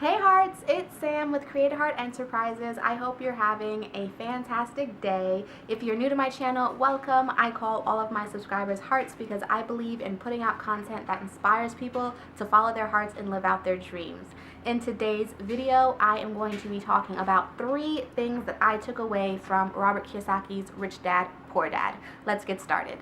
Hey Hearts, it's Sam with Creative Heart Enterprises. I hope you're having a fantastic day. If you're new to my channel, welcome. I call all of my subscribers Hearts because I believe in putting out content that inspires people to follow their hearts and live out their dreams. In today's video, I am going to be talking about 3 things that I took away from Robert Kiyosaki's Rich Dad, Poor Dad. Let's get started.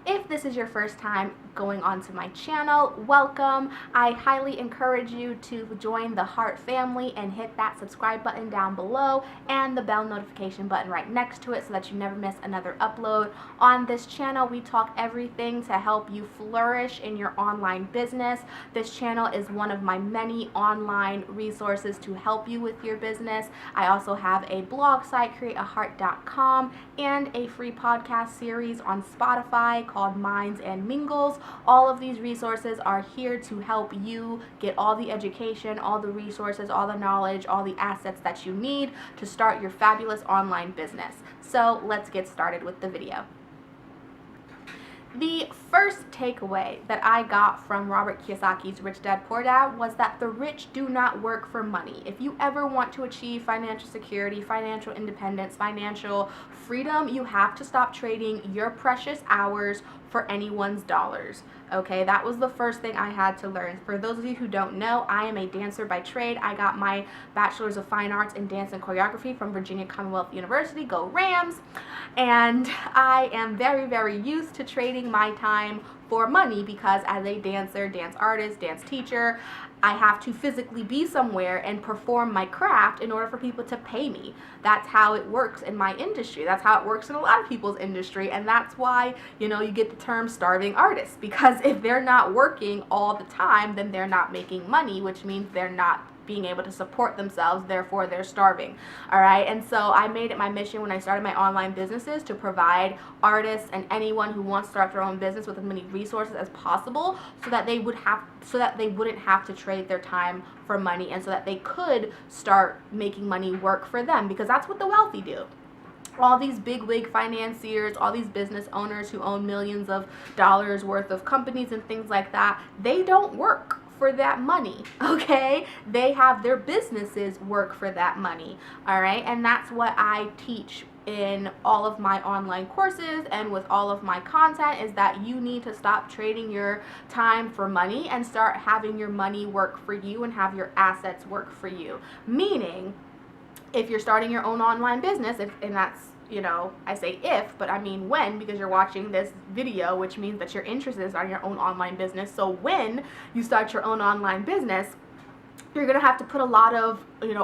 If this is your first time going onto my channel, welcome. I highly encourage you to join the Heart family and hit that subscribe button down below and the bell notification button right next to it so that you never miss another upload. On this channel, we talk everything to help you flourish in your online business. This channel is one of my many online resources to help you with your business. I also have a blog site, createaheart.com, and a free podcast series on Spotify called Minds and Mingles. All of these resources are here to help you get all the education, all the resources, all the knowledge, all the assets that you need to start your fabulous online business. So let's get started with the video. The first takeaway that I got from Robert Kiyosaki's Rich Dad Poor Dad was that the rich do not work for money. If you ever want to achieve financial security, financial independence, financial freedom, you have to stop trading your precious hours for anyone's dollars. Okay, that was the first thing I had to learn. For those of you who don't know, I am a dancer by trade. I got my Bachelor's of Fine Arts in Dance and Choreography from Virginia Commonwealth University. Go Rams! And I am very, very used to trading my time for money because as a dancer, dance artist, dance teacher, I have to physically be somewhere and perform my craft in order for people to pay me. That's how it works in my industry. That's how it works in a lot of people's industry. And that's why, you get the term starving artists, because if they're not working all the time, then they're not making money, which means they're not being able to support themselves, therefore they're starving. All right, and so I made it my mission when I started my online businesses to provide artists and anyone who wants to start their own business with as many resources as possible so that they wouldn't have to trade their time for money, and so that they could start making money work for them, because that's what the wealthy do. All these big-wig financiers, all these business owners who own millions of dollars worth of companies and things like that, they don't work for that money, okay? They have their businesses work for that money, all right? And that's what I teach in all of my online courses and with all of my content, is that you need to stop trading your time for money and start having your money work for you and have your assets work for you. Meaning, if you're starting your own online business, and that's, I say if, but I mean when, because you're watching this video, which means that you're interested in starting your own online business. So when you start your own online business, you're going to have to put a lot of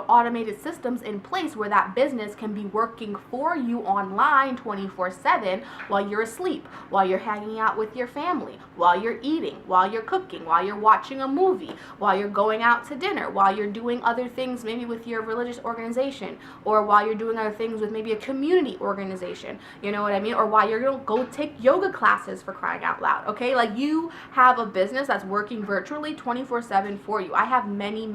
automated systems in place where that business can be working for you online 24/7 while you're asleep, while you're hanging out with your family, while you're eating, while you're cooking, while you're watching a movie, while you're going out to dinner, while you're doing other things maybe with your religious organization, or while you're doing other things with maybe a community organization, you know what I mean? Or while you're going to go take yoga classes, for crying out loud, okay? Like, you have a business that's working virtually 24/7 for you. I have many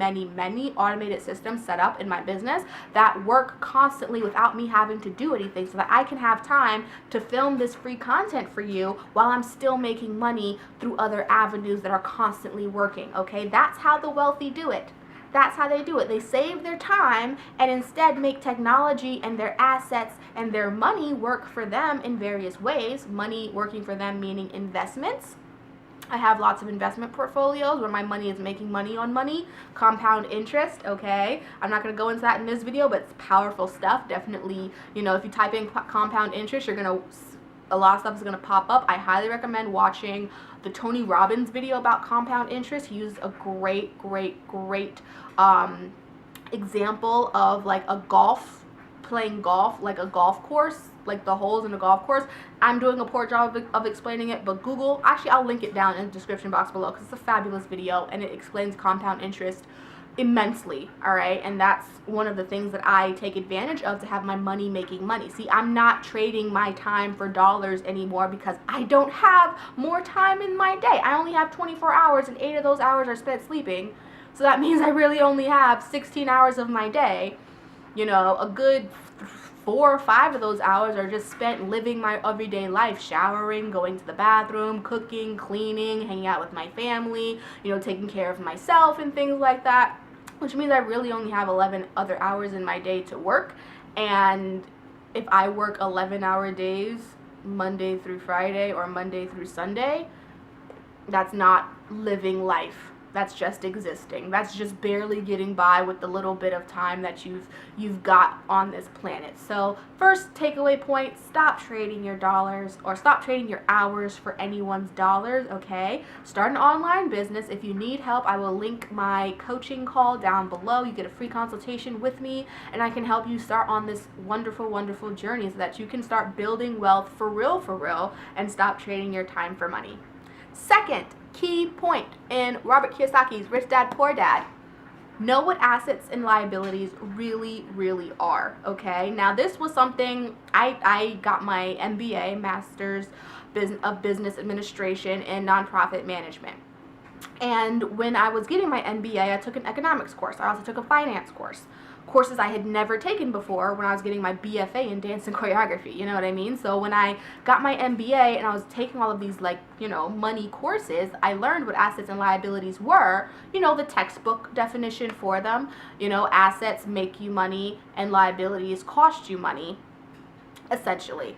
automated systems set up in my business that work constantly without me having to do anything, so that I can have time to film this free content for you while I'm still making money through other avenues that are constantly working, okay? That's how the wealthy do it. That's how they do it. They save their time and instead make technology and their assets and their money work for them in various ways. Money working for them meaning investments. I have lots of investment portfolios where my money is making money on money, compound interest, okay? I'm not going to go into that in this video, but it's powerful stuff. Definitely, if you type in compound interest, a lot of stuff is going to pop up. I highly recommend watching the Tony Robbins video about compound interest. He used a great example of like playing golf, like a golf course, like the holes in a golf course. I'm doing a poor job of explaining it, but I'll link it down in the description box below because it's a fabulous video and it explains compound interest immensely, all right? And that's one of the things that I take advantage of to have my money making money. See, I'm not trading my time for dollars anymore because I don't have more time in my day. I only have 24 hours and 8 of those hours are spent sleeping. So that means I really only have 16 hours of my day. You know, a good 4 or 5 of those hours are just spent living my everyday life, showering, going to the bathroom, cooking, cleaning, hanging out with my family, you know, taking care of myself and things like that, which means I really only have 11 other hours in my day to work. And if I work 11-hour days, Monday through Friday or Monday through Sunday, that's not living life. That's just existing. That's just barely getting by with the little bit of time that you've got on this planet. So first takeaway point, stop trading your dollars or stop trading your hours for anyone's dollars, okay? Start an online business. If you need help, I will link my coaching call down below. You get a free consultation with me and I can help you start on this wonderful, wonderful journey so that you can start building wealth for real, and stop trading your time for money. Second key point in Robert Kiyosaki's Rich Dad Poor Dad: know what assets and liabilities really are, okay? Now this was something, I got my MBA, Master's of Business Administration in Nonprofit Management. And when I was getting my MBA, I took an economics course. I also took a finance course. Courses I had never taken before when I was getting my BFA in dance and choreography, you know what I mean? So when I got my MBA and I was taking all of these, like, you know, money courses, I learned what assets and liabilities were, you know, the textbook definition for them. You know, assets make you money and liabilities cost you money, essentially.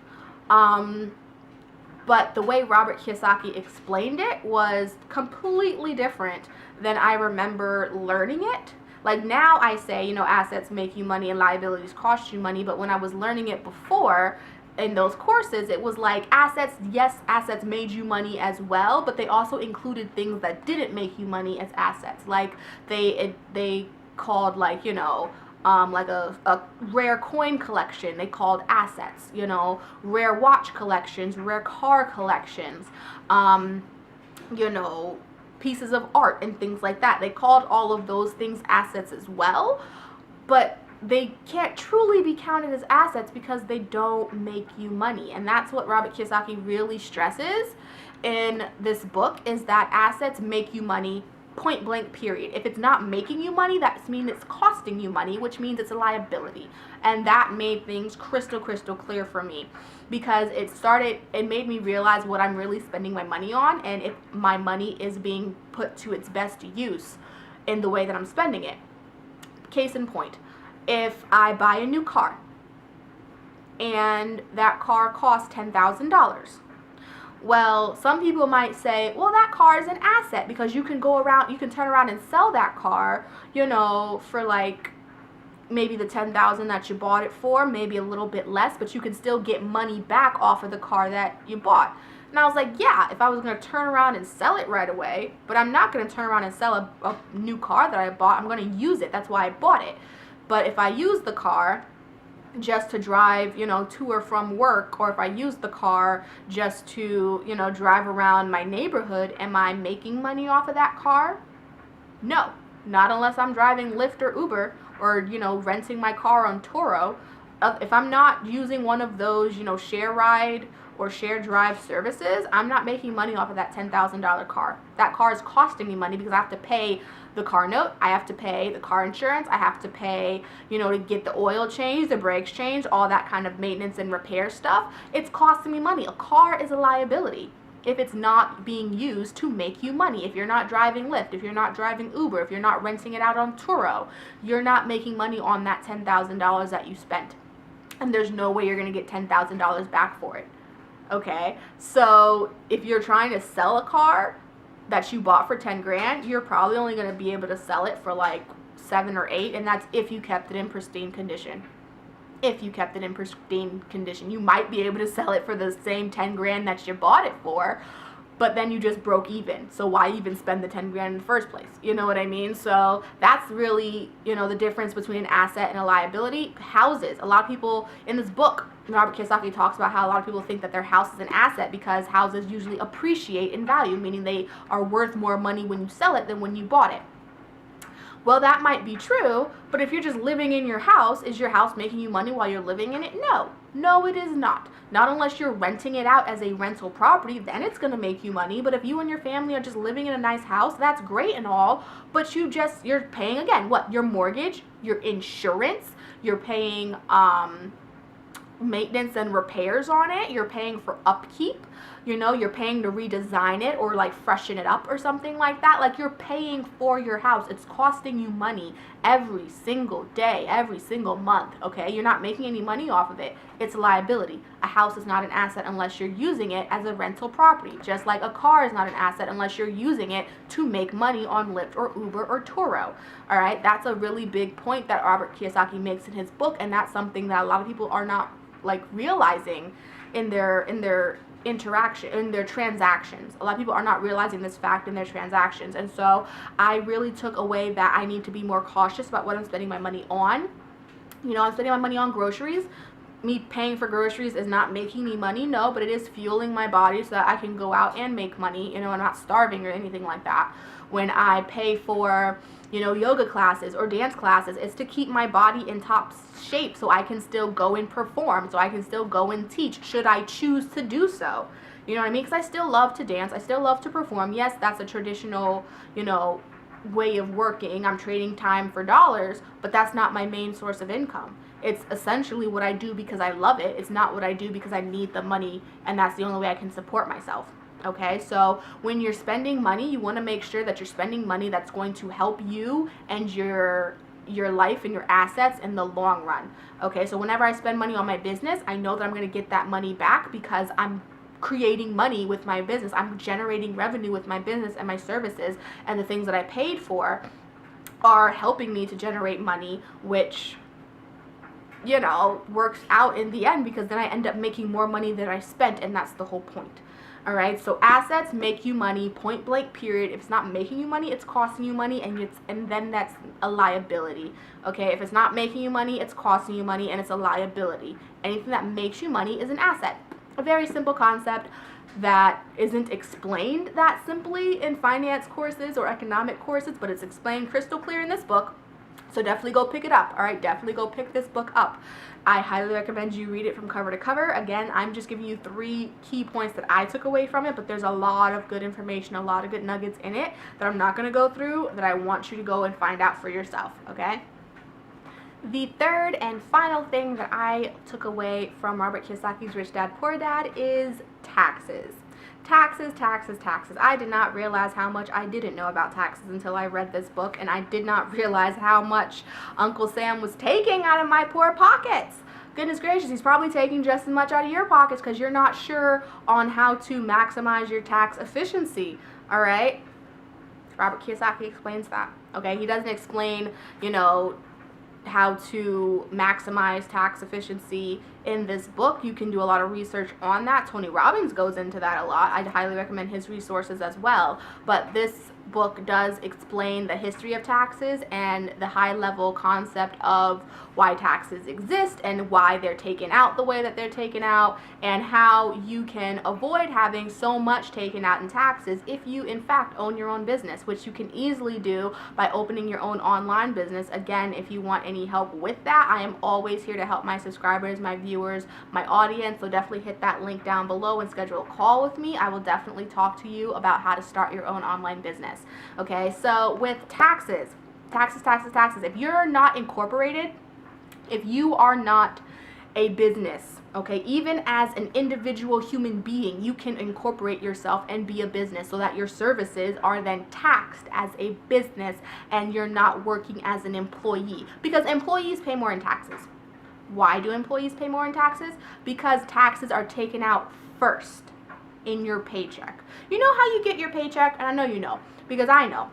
But the way Robert Kiyosaki explained it was completely different than I remember learning it. Like now I say, you know, assets make you money and liabilities cost you money, but when I was learning it before in those courses, it was like assets, yes, assets made you money as well, but they also included things that didn't make you money as assets. Like they called, like, you know, like a rare coin collection, they called assets, you know, rare watch collections, rare car collections, you know, pieces of art and things like that. They called all of those things assets as well, but they can't truly be counted as assets because they don't make you money. And that's what Robert Kiyosaki really stresses in this book, is that assets make you money, point blank, period. If it's not making you money, that means it's costing you money, which means it's a liability. And that made things crystal clear for me, because it made me realize what I'm really spending my money on, and if my money is being put to its best use in the way that I'm spending it. Case in point, if I buy a new car and that car costs $10,000, well, some people might say, well, that car is an asset because you can turn around and sell that car, you know, for like maybe the $10,000 that you bought it for, maybe a little bit less, but you can still get money back off of the car that you bought. And I was like, yeah, if I was going to turn around and sell it right away, but I'm not going to turn around and sell a new car that I bought. I'm going to use it. That's why I bought it. But if I use the car just to drive, you know, to or from work, or if I use the car just to, you know, drive around my neighborhood, am I making money off of that car? No, not unless I'm driving Lyft or Uber, or, you know, renting my car on Turo. If I'm not using one of those, you know, share ride or share drive services, I'm not making money off of that $10,000 car. That car is costing me money because I have to pay the car note, I have to pay the car insurance, I have to pay, you know, to get the oil changed, the brakes changed, all that kind of maintenance and repair stuff. It's costing me money. A car is a liability if it's not being used to make you money. If you're not driving Lyft, if you're not driving Uber, if you're not renting it out on Turo, you're not making money on that $10,000 that you spent. And there's no way you're going to get $10,000 back for it. Okay? So if you're trying to sell a car that you bought for 10 grand, you're probably only going to be able to sell it for like 7 or 8, and that's if you kept it in pristine condition. If you kept it in pristine condition, you might be able to sell it for the same 10 grand that you bought it for, but then you just broke even. So why even spend the 10 grand in the first place? You know what I mean? So that's really, you know, the difference between an asset and a liability. Houses. A lot of people in this book, Robert Kiyosaki talks about how a lot of people think that their house is an asset because houses usually appreciate in value, meaning they are worth more money when you sell it than when you bought it. Well, that might be true, but if you're just living in your house, is your house making you money while you're living in it? No. No, it is not. Not unless you're renting it out as a rental property, then it's going to make you money. But if you and your family are just living in a nice house, that's great and all, but you're paying, again, what? Your mortgage, your insurance, you're paying maintenance and repairs on it, you're paying for upkeep, you're paying to redesign it or like freshen it up or something like that. Like, you're paying for your house. It's costing you money every single day, every single month, okay? You're not making any money off of it. It's a liability. A house is not an asset unless you're using it as a rental property, just like a car is not an asset unless you're using it to make money on Lyft or Uber or Turo. All right, that's a really big point that Robert Kiyosaki makes in his book, and that's something that a lot of people are not like realizing in their transactions. A lot of people are not realizing this fact in their transactions. And so I really took away that I need to be more cautious about what I'm spending my money on. I'm spending my money on groceries. Me paying for groceries is not making me money, no, but it is fueling my body so that I can go out and make money. I'm not starving or anything like that. When I pay for yoga classes or dance classes, it's to keep my body in top shape so I can still go and perform, so I can still go and teach should I choose to do so. You know what I mean? Because I still love to dance, I still love to perform. Yes, that's a traditional, way of working. I'm trading time for dollars, but that's not my main source of income. It's essentially what I do because I love it. It's not what I do because I need the money and that's the only way I can support myself. Okay, so when you're spending money, you want to make sure that you're spending money that's going to help you and your life and your assets in the long run. Okay, so whenever I spend money on my business, I know that I'm going to get that money back because I'm creating money with my business. I'm generating revenue with my business and my services, and the things that I paid for are helping me to generate money, which works out in the end because then I end up making more money than I spent, and that's the whole point. All right, so assets make you money, point blank, period. If it's not making you money, it's costing you money, and then that's a liability. Okay, if it's not making you money, it's costing you money, and it's a liability. Anything that makes you money is an asset. A very simple concept that isn't explained that simply in finance courses or economic courses, but it's explained crystal clear in this book. So definitely go pick it up. All right, definitely go pick this book up. I highly recommend you read it from cover to cover. Again, I'm just giving you 3 key points that I took away from it, but there's a lot of good information, a lot of good nuggets in it that I'm not going to go through, that I want you to go and find out for yourself, okay? The third and final thing that I took away from Robert Kiyosaki's Rich Dad Poor Dad is taxes. Taxes, taxes, taxes. I did not realize how much I didn't know about taxes until I read this book, and I did not realize how much Uncle Sam was taking out of my poor pockets. Goodness gracious, he's probably taking just as much out of your pockets because you're not sure on how to maximize your tax efficiency, all right? Robert Kiyosaki explains that, okay? He doesn't explain, how to maximize tax efficiency in this book. You can do a lot of research on that. Tony Robbins goes into that a lot. I'd highly recommend his resources as well. But this book does explain the history of taxes and the high-level concept of why taxes exist and why they're taken out the way that they're taken out, and how you can avoid having so much taken out in taxes if you in fact own your own business, which you can easily do by opening your own online business. Again, if you want any help with that, I am always here to help my subscribers, my viewers, my audience, so definitely hit that link down below and schedule a call with me. I will definitely talk to you about how to start your own online business. Okay, so with taxes, if you're not incorporated, if you are not a business, okay, even as an individual human being, you can incorporate yourself and be a business so that your services are then taxed as a business and you're not working as an employee, because employees pay more in taxes. Why do employees pay more in taxes? Because taxes are taken out first in your paycheck. You know how you get your paycheck? And I know you know, because I know.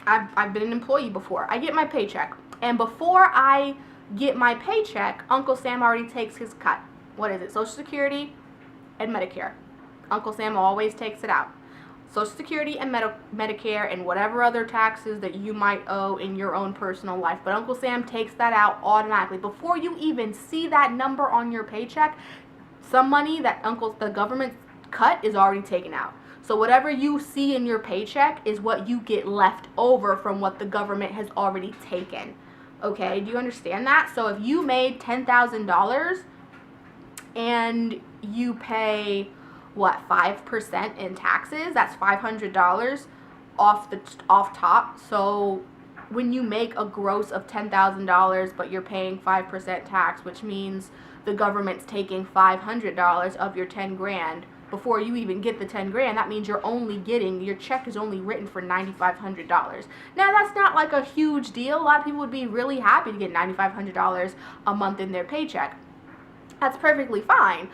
I've been an employee before. I get my paycheck, and before I get my paycheck, Uncle Sam already takes his cut. What is it? Social Security and Medicare. Uncle Sam always takes it out. Social Security and Medicare and whatever other taxes that you might owe in your own personal life. But Uncle Sam takes that out automatically. Before you even see that number on your paycheck, some money that the government cut is already taken out. So whatever you see in your paycheck is what you get left over from what the government has already taken. Okay, do you understand that? So if you made $10,000 and you pay what, 5% in taxes, that's $500 off top. So when you make a gross of $10,000 but you're paying 5% tax, which means the government's taking $500 of your 10 grand before you even get the 10 grand, that means you're only getting, your check is only written for $9,500. Now that's not like a huge deal. A lot of people would be really happy to get $9,500 a month in their paycheck. That's perfectly fine.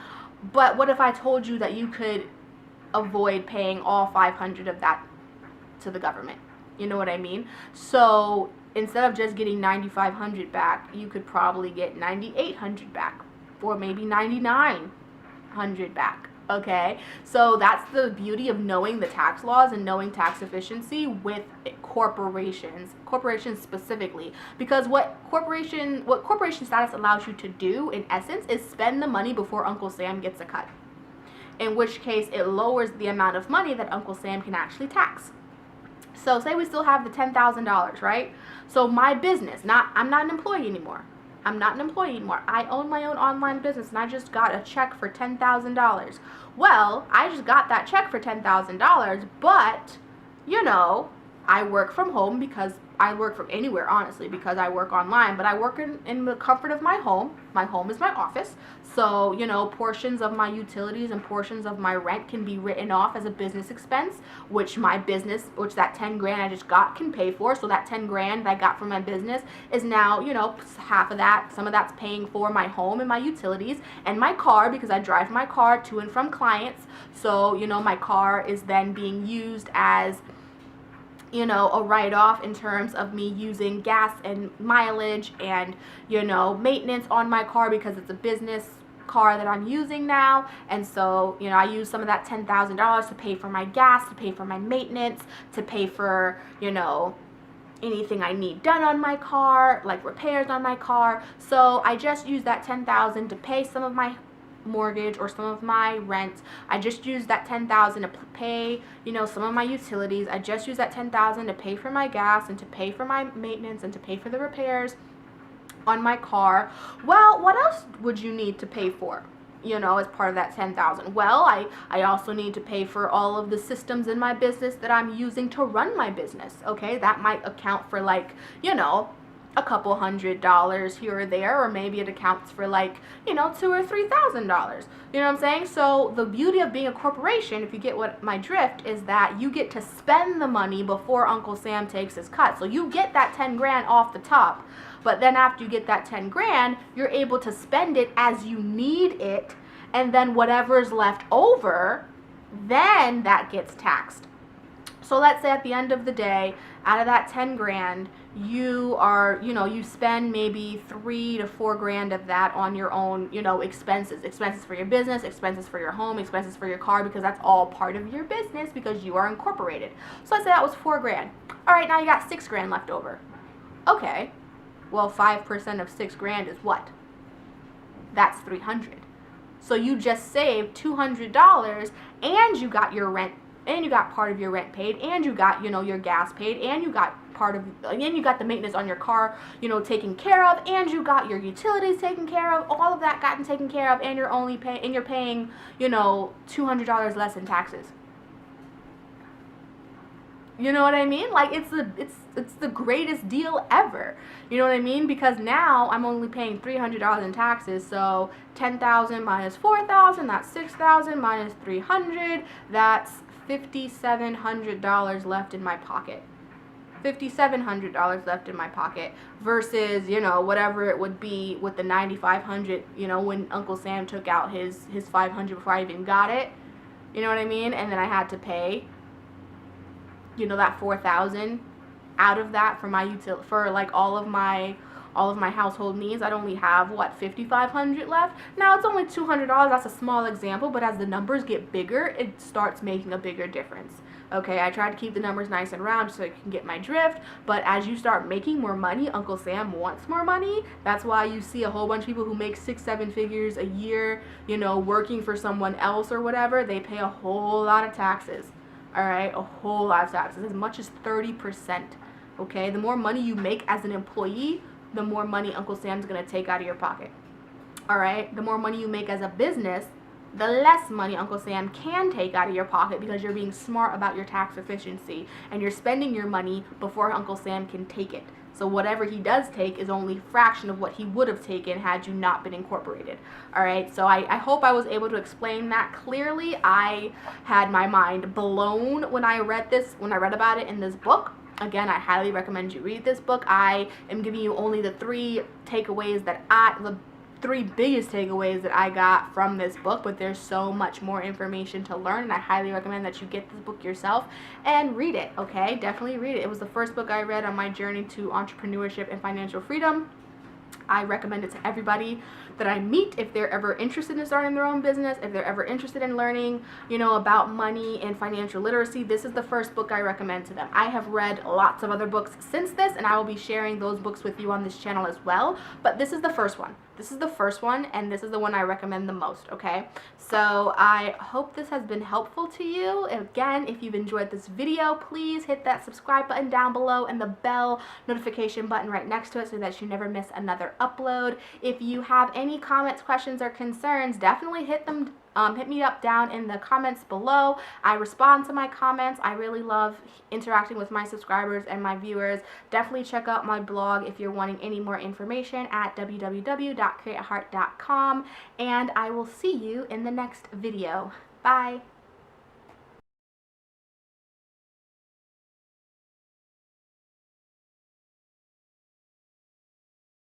But what if I told you that you could avoid paying all 500 of that to the government? You know what I mean? So instead of just getting 9,500 back, you could probably get 9,800 back, or maybe 9,900 back. Okay, so that's the beauty of knowing the tax laws and knowing tax efficiency with corporations specifically, because what corporation status allows you to do in essence is spend the money before Uncle Sam gets a cut, in which case it lowers the amount of money that Uncle Sam can actually tax. So say we still have the $10,000, right? So my business, I'm not an employee anymore. I own my own online business, and I just got a check for $10,000. Well, I just got that check for $10,000, but, you know, I work from home because I work from anywhere, honestly, because I work online, but I work in the comfort of my home. My home is my office. So, you know, portions of my utilities and portions of my rent can be written off as a business expense, which that 10 grand I just got can pay for. So that 10 grand that I got from my business is now, you know, half of that, some of that's paying for my home and my utilities and my car, because I drive my car to and from clients. So, you know, my car is then being used as, you know, a write-off in terms of me using gas and mileage and, you know, maintenance on my car, because it's a business car that I'm using now. And so, you know, I use some of that $10,000 to pay for my gas, to pay for my maintenance, to pay for, you know, anything I need done on my car, like repairs on my car. So I just use that $10,000 to pay some of my mortgage or some of my rent. I just use that $10,000 to pay, you know, some of my utilities. I just use that $10,000 to pay for my gas and to pay for my maintenance and to pay for the repairs on my car. Well, what else would you need to pay for, you know, as part of that $10,000? Well, I also need to pay for all of the systems in my business that I'm using to run my business. Okay, that might account for, like, you know, a couple $100 here or there, or maybe it accounts for, like, you know, $2,000 or $3,000. You know what I'm saying? So the beauty of being a corporation, if you get what my drift, is that you get to spend the money before Uncle Sam takes his cut. So you get that 10 grand off the top, but then after you get that 10 grand, you're able to spend it as you need it, and then whatever's left over, then that gets taxed. So let's say at the end of the day, out of that 10 grand, you spend maybe 3 to 4 grand of that on your own, you know, expenses for your business, expenses for your home, expenses for your car, because that's all part of your business because you are incorporated. So let's say that was 4 grand. All right, now you got 6 grand left over. Okay, well, 5% of 6 grand is what? That's 300. So you just saved $200, and you got your rent, and you got part of your rent paid, and you got, you know, your gas paid, and you got you got the maintenance on your car, you know, taken care of, and you got your utilities taken care of, all of that gotten taken care of, and you're paying, you know, $200 less in taxes. You know what I mean? Like, it's the greatest deal ever. You know what I mean? Because now I'm only paying $300 in taxes. So 10,000 minus 4,000, that's 6,000 minus 300, that's $5,700 left in my pocket. $5,700 left in my pocket versus, you know, whatever it would be with the 9,500, you know, when Uncle Sam took out his 500 before I even got it. You know what I mean? And then I had to pay, you know, that 4,000 out of that for my for like all of my household needs. I'd only have, what, 5,500 left. Now it's only $200. That's a small example, but as the numbers get bigger, it starts making a bigger difference. Okay, I try to keep the numbers nice and round so you can get my drift, but as you start making more money, Uncle Sam wants more money. That's why you see a whole bunch of people who make 6-7 figures a year, you know, working for someone else or whatever. They pay a whole lot of taxes. All right, a whole lot of taxes, as much as 30%. Okay, the more money you make as an employee, the more money Uncle Sam's gonna take out of your pocket. All right, the more money you make as a business, the less money Uncle Sam can take out of your pocket, because you're being smart about your tax efficiency and you're spending your money before Uncle Sam can take it. So whatever he does take is only a fraction of what he would have taken had you not been incorporated. All right, so I hope I was able to explain that clearly. I had my mind blown when I read about it in this book. Again, I highly recommend you read this book. I am giving you only the three biggest takeaways that I got from this book, but there's so much more information to learn, and I highly recommend that you get this book yourself and read it, okay? Definitely read it. It was the first book I read on my journey to entrepreneurship and financial freedom. I recommend it to everybody that I meet if they're ever interested in starting their own business, if they're ever interested in learning, about money and financial literacy. This is the first book I recommend to them. I have read lots of other books since this, and I will be sharing those books with you on this channel as well, but this is the first one. This is the first one, and this is the one I recommend the most, okay? So I hope this has been helpful to you. Again, if you've enjoyed this video, please hit that subscribe button down below and the bell notification button right next to it so that you never miss another upload. If you have any comments, questions, or concerns, definitely hit me up down in the comments below. I respond to my comments. I really love interacting with my subscribers and my viewers. Definitely check out my blog if you're wanting any more information at www.createaheart.com, and I will see you in the next video. Bye.